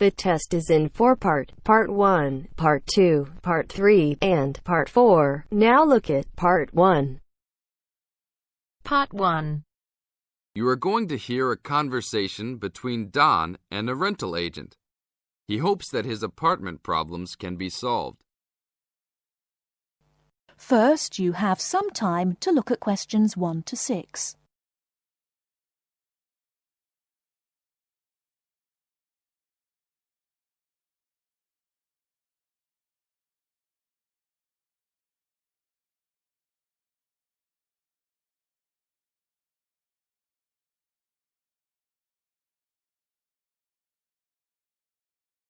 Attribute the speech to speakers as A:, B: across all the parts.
A: The test is in 4-part, Part 1, Part 2, Part 3, and Part 4. Now look at Part 1.
B: Part 1.
C: You are going to hear a conversation between Don and a rental agent. He hopes that his apartment problems can be solved.
D: First, you have some time to look at questions 1 to 6.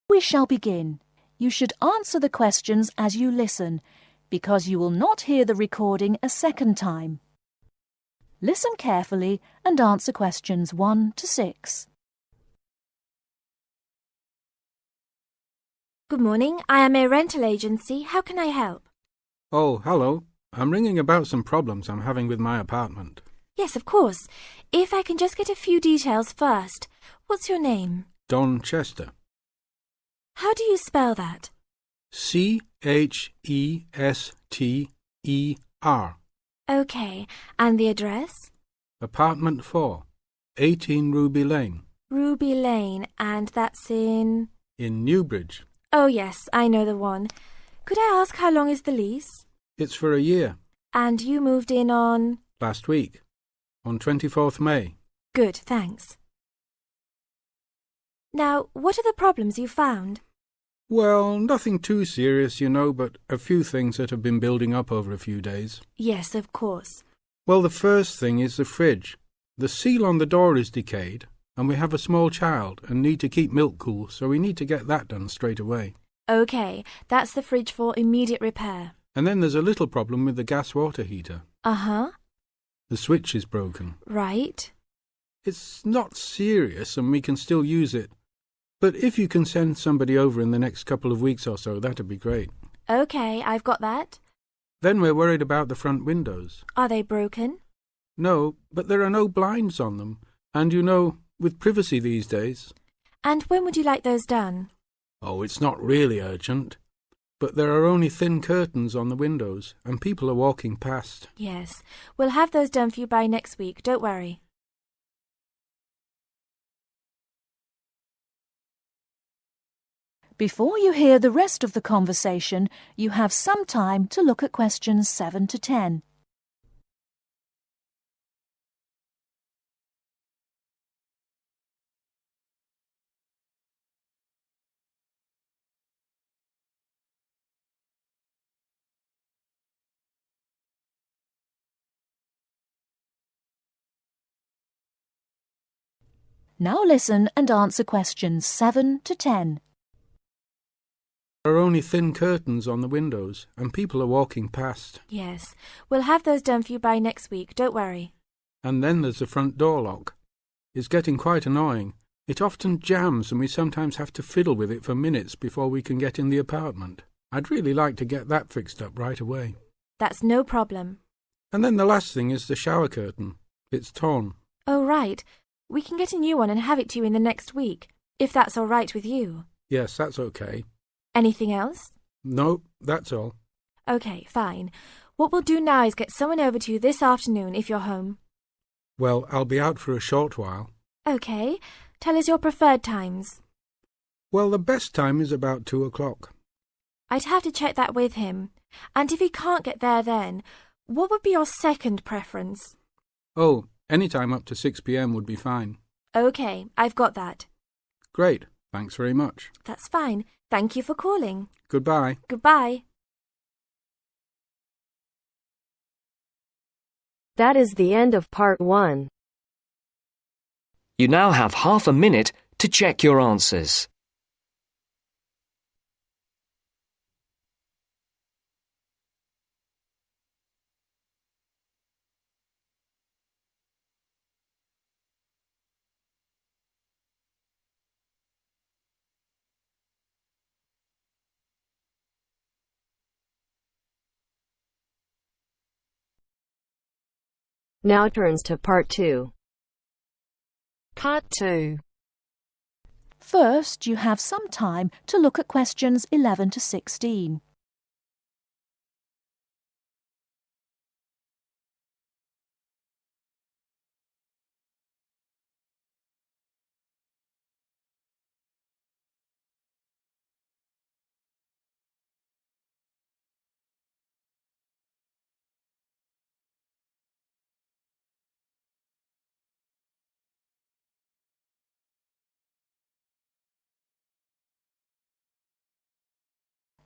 D: We shall begin. You should answer the questions as you listen, because you will not hear the recording a second time. Listen carefully and answer questions 1 to 6.
E: Good morning. I am a rental agency. How can I help?
F: Oh, hello. I'm ringing about some problems I'm having with my apartment.
E: Yes, of course. If I can just get a few details first. What's your name?
F: Don Chester.
E: How do you spell that?
F: Chester.
E: Okay. And the address?
F: Apartment 4, 18 Ruby Lane.
E: Ruby Lane. And that's in
F: Newbridge.
E: Oh, yes, I know the one. Could I ask how long is the lease?
F: It's for a year.
E: And you moved in on?
F: Last week, on 24th May.
E: Good, thanks. Now, what are the problems you found?
F: Well, nothing too serious, you know, but a few things that have been building up over a few days.
E: Yes, of course.
F: Well, the first thing is the fridge. The seal on the door is decayed, and we have a small child and need to keep milk cool, so we need to get that done straight away.
E: Okay, that's the fridge for immediate repair.
F: And then there's a little problem with the gas water heater.
E: Uh-huh.
F: The switch is broken.
E: Right.
F: It's not serious and we can still use it. But if you can send somebody over in the next couple of weeks or so, that'd be great.
E: Okay, I've got that.
F: Then we're worried about the front windows.
E: Are they broken?
F: No, but there are no blinds on them. And you know, with privacy these days.
E: And when would you like those done?
F: Oh, it's not really urgent. But there are only thin curtains on the windows, and people are walking past.
E: Yes, we'll have those done for you by next week, don't worry.
D: Before you hear the rest of the conversation, you have some time to look at questions 7 to 10. Now listen and answer questions 7 to 10.
F: There are only thin curtains on the windows, and people are walking past.
E: Yes, we'll have those done for you by next week, don't worry.
F: And then there's the front door lock. It's getting quite annoying. It often jams and we sometimes have to fiddle with it for minutes before we can get in the apartment. I'd really like to get that fixed up right away.
E: That's no problem.
F: And then the last thing is the shower curtain. It's torn.
E: Oh, right. We can get a new one and have it to you in the next week, if that's all right with you.
F: Yes, that's okay.
E: Anything else?
F: No, that's all.
E: Okay, fine. What we'll do now is get someone over to you this afternoon if you're home.
F: Well, I'll be out for a short while.
E: Okay. Tell us your preferred times.
F: Well, the best time is about 2 o'clock.
E: I'd have to check that with him. And if he can't get there then, what would be your second preference?
F: Oh, any time up to 6 p.m. would be fine.
E: Okay, I've got that.
F: Great. Thanks very much.
E: That's fine. Thank you for calling.
F: Goodbye.
E: Goodbye.
A: That is the end of Part 1.
B: You now have half a minute to check your answers.
A: Now turns to Part 2.
B: Part 2.
D: First, you have some time to look at questions 11 to 16.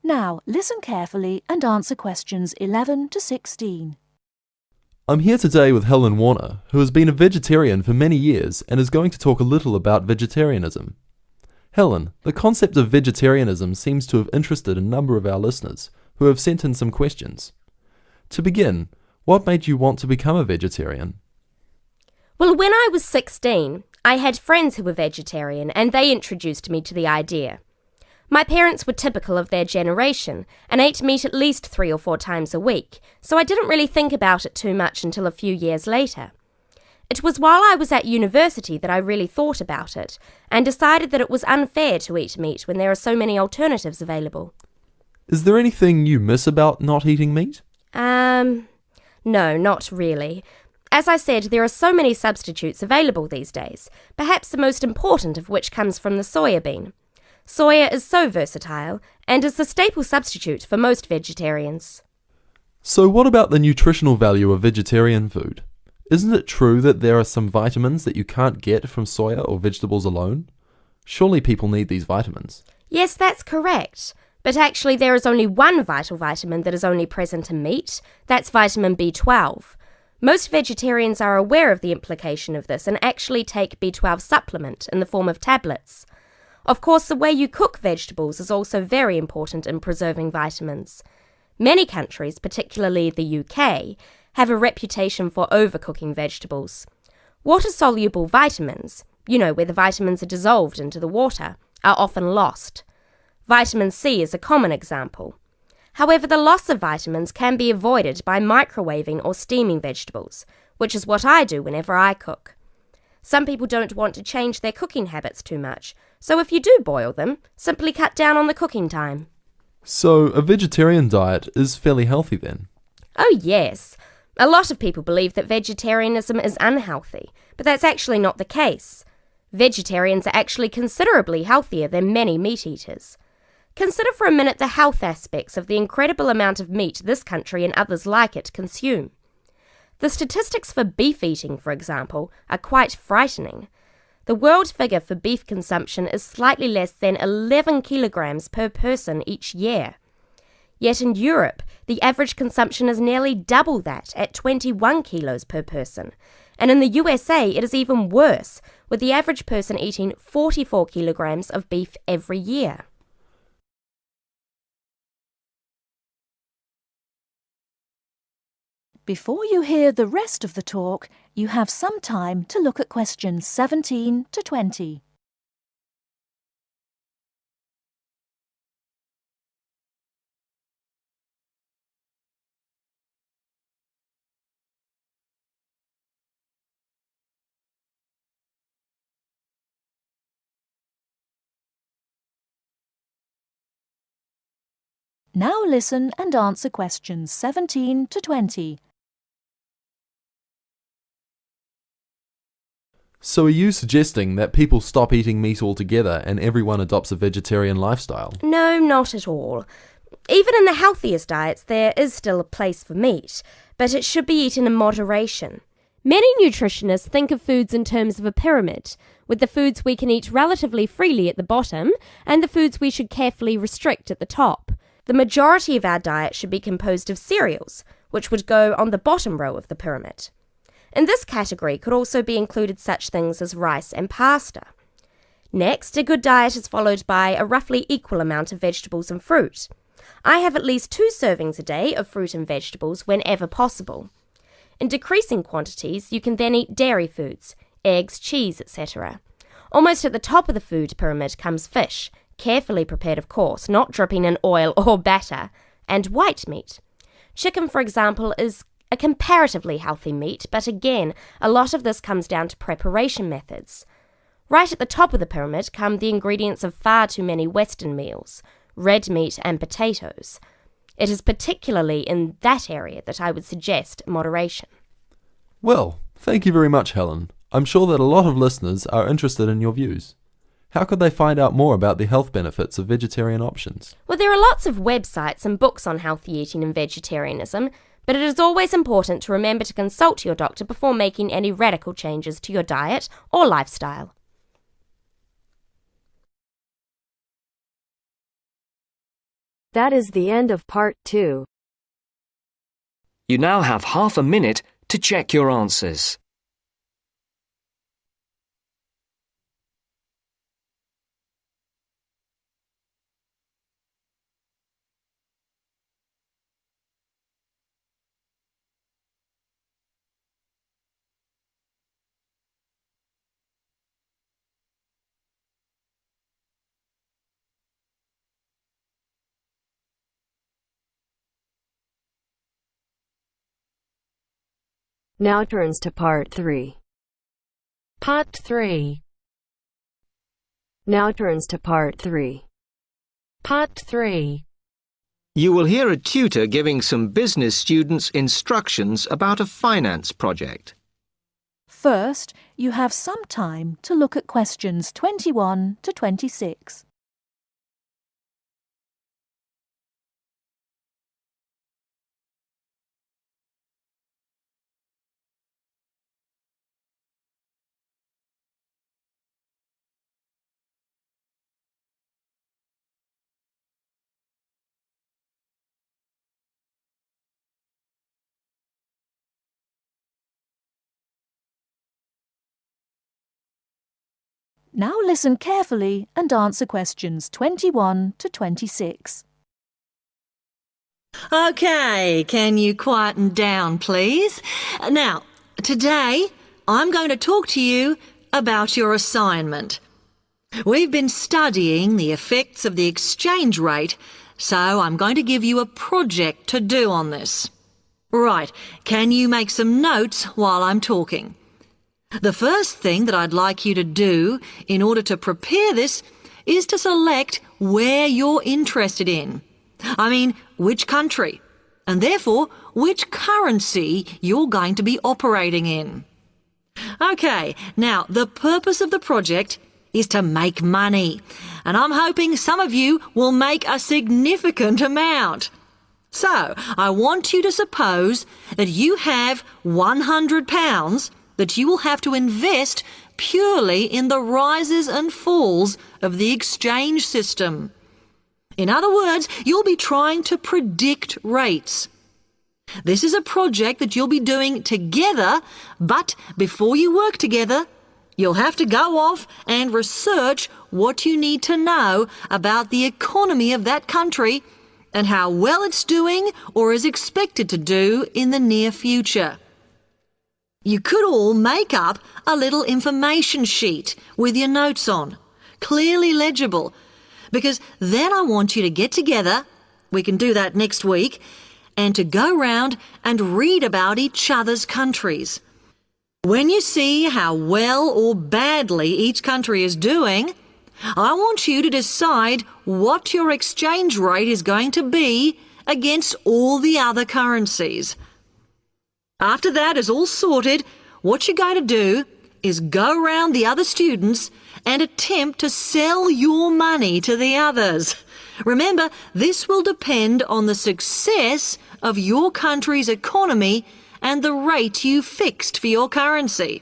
D: Now, listen carefully and answer questions 11 to 16.
G: I'm here today with Helen Warner, who has been a vegetarian for many years and is going to talk a little about vegetarianism. Helen, the concept of vegetarianism seems to have interested a number of our listeners who have sent in some questions. To begin, what made you want to become a vegetarian?
H: Well, when I was 16, I had friends who were vegetarian and they introduced me to the idea. My parents were typical of their generation and ate meat at least 3 or 4 times a week, so I didn't really think about it too much until a few years later. It was while I was at university that I really thought about it and decided that it was unfair to eat meat when there are so many alternatives available.
G: Is there anything you miss about not eating meat?
H: No, not really. As I said, there are so many substitutes available these days, perhaps the most important of which comes from the soya bean. Soya is so versatile and is the staple substitute for most vegetarians.
G: So what about the nutritional value of vegetarian food? Isn't it true that there are some vitamins that you can't get from soya or vegetables alone? Surely people need these vitamins.
H: Yes, that's correct. But actually there is only one vital vitamin that is only present in meat. That's vitamin B12. Most vegetarians are aware of the implication of this and actually take B12 supplement in the form of tablets. Of course, the way you cook vegetables is also very important in preserving vitamins. Many countries, particularly the UK, have a reputation for overcooking vegetables. Water-soluble vitamins, where the vitamins are dissolved into the water, are often lost. Vitamin C is a common example. However, the loss of vitamins can be avoided by microwaving or steaming vegetables, which is what I do whenever I cook. Some people don't want to change their cooking habits too much, so if you do boil them, simply cut down on the cooking time.
G: So a vegetarian diet is fairly healthy then?
H: Oh yes. A lot of people believe that vegetarianism is unhealthy, but that's actually not the case. Vegetarians are actually considerably healthier than many meat eaters. Consider for a minute the health aspects of the incredible amount of meat this country and others like it consume. The statistics for beef eating, for example, are quite frightening. The world figure for beef consumption is slightly less than 11 kilograms per person each year. Yet in Europe, the average consumption is nearly double that at 21 kilos per person. And in the USA, it is even worse, with the average person eating 44 kilograms of beef every year.
D: Before you hear the rest of the talk, you have some time to look at questions 17 to 20. Now listen and answer questions 17 to 20.
G: So are you suggesting that people stop eating meat altogether and everyone adopts a vegetarian lifestyle?
H: No, not at all. Even in the healthiest diets, there is still a place for meat, but it should be eaten in moderation. Many nutritionists think of foods in terms of a pyramid, with the foods we can eat relatively freely at the bottom and the foods we should carefully restrict at the top. The majority of our diet should be composed of cereals, which would go on the bottom row of the pyramid. In this category could also be included such things as rice and pasta. Next, a good diet is followed by a roughly equal amount of vegetables and fruit. I have at least 2 servings a day of fruit and vegetables whenever possible. In decreasing quantities, you can then eat dairy foods, eggs, cheese, etc. Almost at the top of the food pyramid comes fish, carefully prepared of course, not dripping in oil or batter, and white meat. Chicken, for example, is a comparatively healthy meat, but again, a lot of this comes down to preparation methods. Right at the top of the pyramid come the ingredients of far too many Western meals, red meat and potatoes. It is particularly in that area that I would suggest moderation.
G: Well, thank you very much, Helen. I'm sure that a lot of listeners are interested in your views. How could they find out more about the health benefits of vegetarian options?
H: Well, there are lots of websites and books on healthy eating and vegetarianism, but it is always important to remember to consult your doctor before making any radical changes to your diet or lifestyle.
A: That is the end of part 2.
B: You now have half a minute to check your answers.
A: Now turns to part 3.
I: Part 3.
A: Now turns to part 3.
I: Part 3.
J: You will hear a tutor giving some business students instructions about a finance project.
D: First, you have some time to look at questions 21 to 26. Now listen carefully and answer questions 21 to 26.
K: OK, can you quieten down, please? Now, today I'm going to talk to you about your assignment. We've been studying the effects of the exchange rate, so I'm going to give you a project to do on this. Right, can you make some notes while I'm talking? The first thing that I'd like you to do in order to prepare this is to select where you're interested in. I mean, which country, and therefore which currency you're going to be operating in. OK, now the purpose of the project is to make money, and I'm hoping some of you will make a significant amount. So, I want you to suppose that you have £100 that you will have to invest purely in the rises and falls of the exchange system. In other words, you'll be trying to predict rates. This is a project that you'll be doing together, but before you work together, you'll have to go off and research what you need to know about the economy of that country and how well it's doing or is expected to do in the near future. You could all make up a little information sheet with your notes on, clearly legible, because then I want you to get together, we can do that next week, and to go round and read about each other's countries. When you see how well or badly each country is doing, I want you to decide what your exchange rate is going to be against all the other currencies. After that is all sorted, what you're going to do is go round the other students and attempt to sell your money to the others. Remember, this will depend on the success of your country's economy and the rate you fixed for your currency.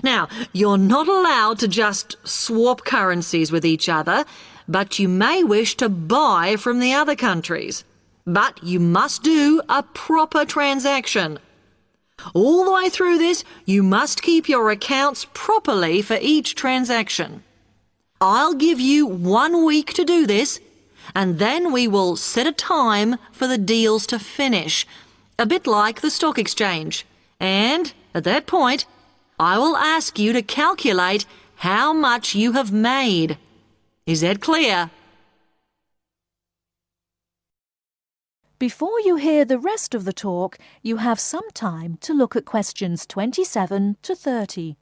K: Now, you're not allowed to just swap currencies with each other, but you may wish to buy from the other countries. But you must do a proper transaction. All the way through this, you must keep your accounts properly for each transaction. I'll give you 1 week to do this, and then we will set a time for the deals to finish, a bit like the stock exchange. And at that point, I will ask you to calculate how much you have made. Is that clear?
D: Before you hear the rest of the talk, you have some time to look at questions 27 to 30.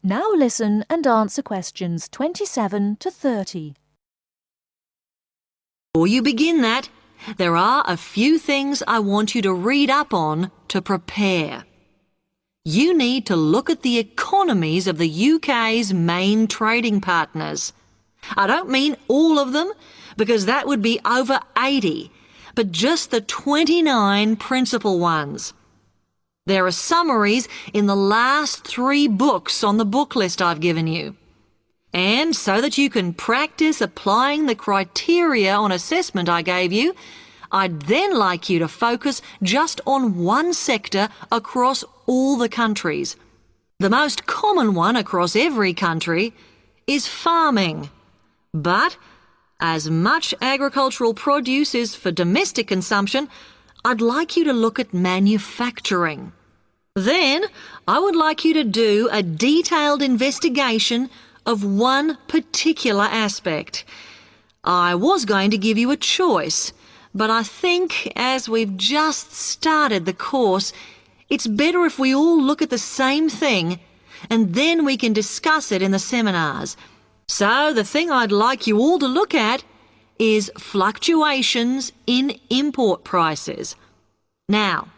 D: Now listen and answer questions 27 to 30.
K: Before you begin that, there are a few things I want you to read up on to prepare. You need to look at the economies of the UK's main trading partners. I don't mean all of them, because that would be over 80, but just the 29 principal ones. There are summaries in the last 3 books on the book list I've given you. And so that you can practice applying the criteria on assessment I gave you, I'd then like you to focus just on one sector across all the countries. The most common one across every country is farming. But as much agricultural produce is for domestic consumption, I'd like you to look at manufacturing. Then I would like you to do a detailed investigation of one particular aspect. I was going to give you a choice, but I think as we've just started the course, it's better if we all look at the same thing and then we can discuss it in the seminars. So the thing I'd like you all to look at is fluctuations in import prices. Now,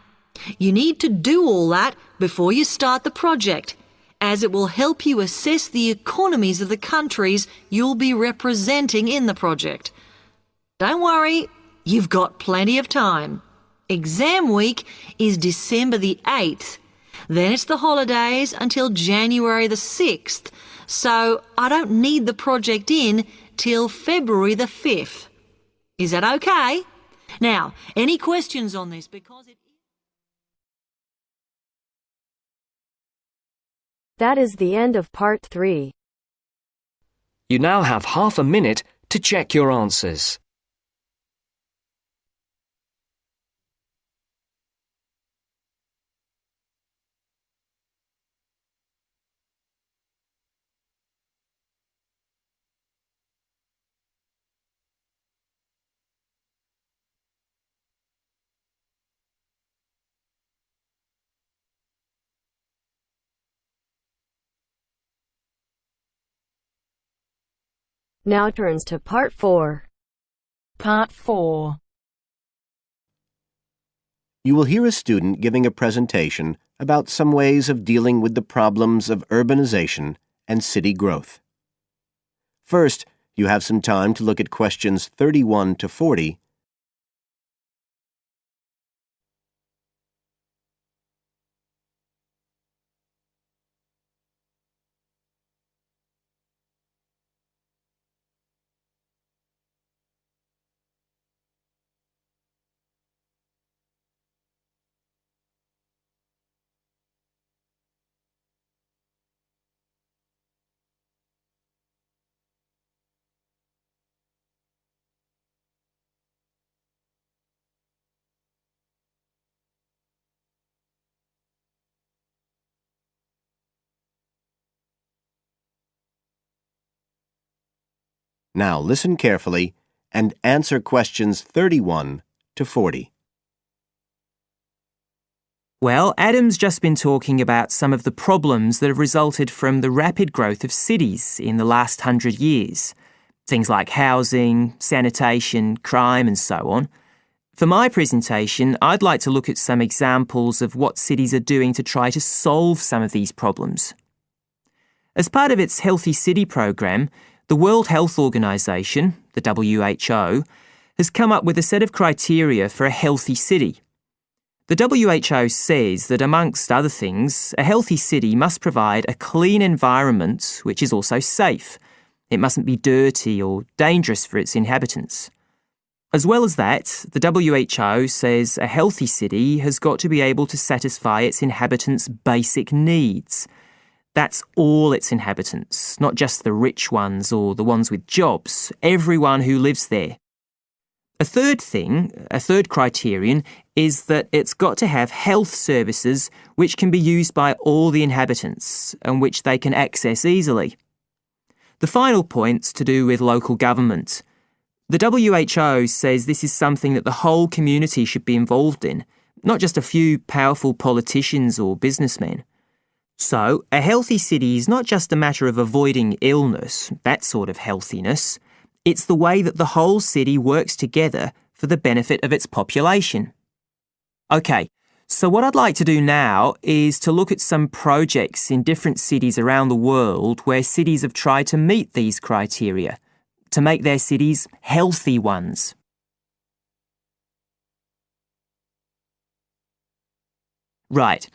K: you need to do all that before you start the project, as it will help you assess the economies of the countries you'll be representing in the project. Don't worry, you've got plenty of time. Exam week is December the 8th. Then it's the holidays until January the 6th, so I don't need the project in till February the 5th. Is that okay? Now, any questions on this?
A: That is the end of part 3.
B: You now have half a minute to check your answers.
A: Now turns to part 4.
I: Part 4.
L: You will hear a student giving a presentation about some ways of dealing with the problems of urbanization and city growth. First, you have some time to look at questions 31 to 40. Now listen carefully and answer questions 31 to 40.
M: Well, Adam's just been talking about some of the problems that have resulted from the rapid growth of cities in the last 100 years. Things like housing, sanitation, crime and so on. For my presentation, I'd like to look at some examples of what cities are doing to try to solve some of these problems. As part of its Healthy City programme, the World Health Organization, the WHO, has come up with a set of criteria for a healthy city. The WHO says that, amongst other things, a healthy city must provide a clean environment which is also safe. It mustn't be dirty or dangerous for its inhabitants. As well as that, the WHO says a healthy city has got to be able to satisfy its inhabitants' basic needs. That's all its inhabitants, not just the rich ones or the ones with jobs, everyone who lives there. A third criterion, is that it's got to have health services which can be used by all the inhabitants and which they can access easily. The final point's to do with local government. The WHO says this is something that the whole community should be involved in, not just a few powerful politicians or businessmen. So, a healthy city is not just a matter of avoiding illness, that sort of healthiness. It's the way that the whole city works together for the benefit of its population. OK, so what I'd like to do now is to look at some projects in different cities around the world where cities have tried to meet these criteria, to make their cities healthy ones. Right.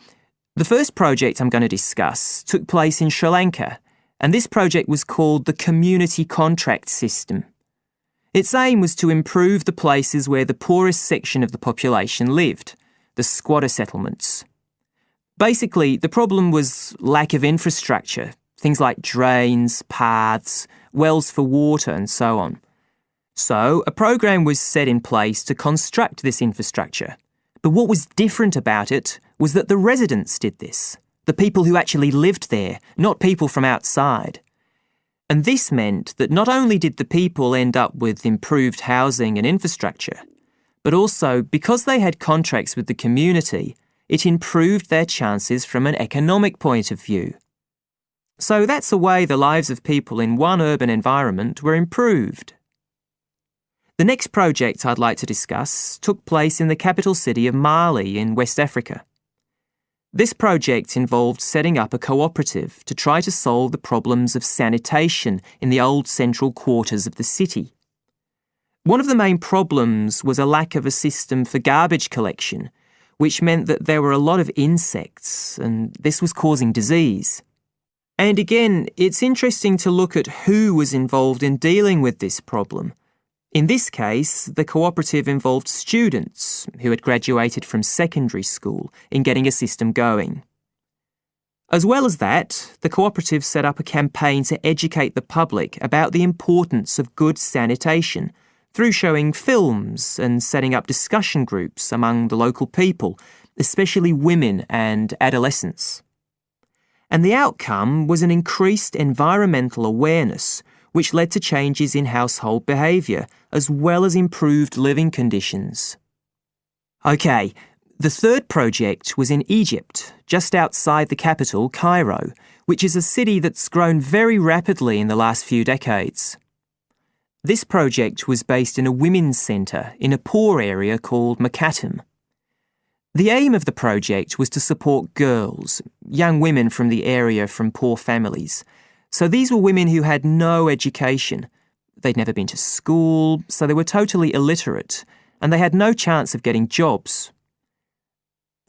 M: The first project I'm going to discuss took place in Sri Lanka, and this project was called the Community Contract System. Its aim was to improve the places where the poorest section of the population lived, the squatter settlements. Basically, the problem was lack of infrastructure, things like drains, paths, wells for water and so on. So, a program was set in place to construct this infrastructure. But what was different about it was that the residents did this, the people who actually lived there, not people from outside. And this meant that not only did the people end up with improved housing and infrastructure, but also, because they had contracts with the community, it improved their chances from an economic point of view. So that's a way the lives of people in one urban environment were improved. The next project I'd like to discuss took place in the capital city of Mali in West Africa. This project involved setting up a cooperative to try to solve the problems of sanitation in the old central quarters of the city. One of the main problems was a lack of a system for garbage collection, which meant that there were a lot of insects, and this was causing disease. And again, it's interesting to look at who was involved in dealing with this problem. In this case, the cooperative involved students who had graduated from secondary school in getting a system going. As well as that, the cooperative set up a campaign to educate the public about the importance of good sanitation through showing films and setting up discussion groups among the local people, especially women and adolescents. And the outcome was an increased environmental awareness, which led to changes in household behaviour, as well as improved living conditions. OK, the third project was in Egypt, just outside the capital, Cairo, which is a city that's grown very rapidly in the last few decades. This project was based in a women's centre in a poor area called Makatam. The aim of the project was to support girls, young women from the area from poor families. So these were women who had no education. They'd never been to school, so they were totally illiterate, and they had no chance of getting jobs.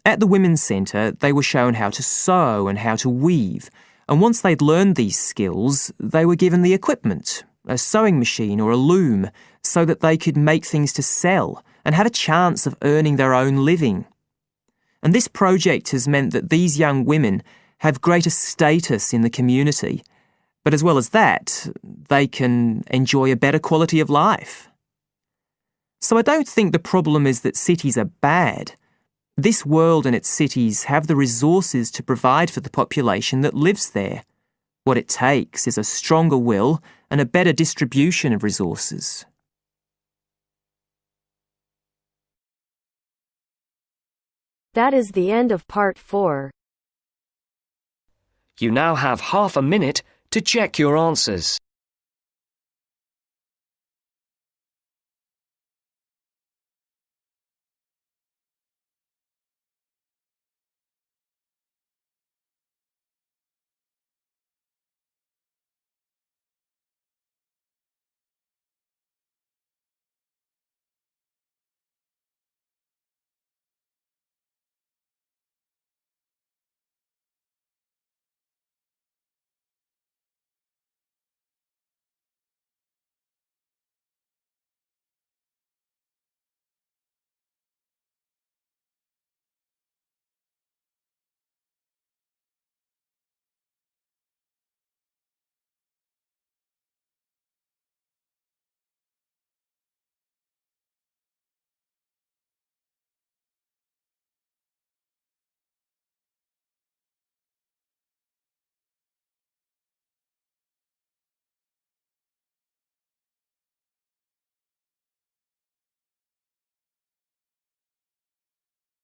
M: At the Women's Centre, they were shown how to sew and how to weave, and once they'd learned these skills, they were given the equipment, a sewing machine or a loom, so that they could make things to sell and had a chance of earning their own living. And this project has meant that these young women have greater status in the community, but as well as that, they can enjoy a better quality of life. So I don't think the problem is that cities are bad. This world and its cities have the resources to provide for the population that lives there. What it takes is a stronger will and a better distribution of resources.
A: That is the end of part 4.
B: You now have half a minute to check your answers.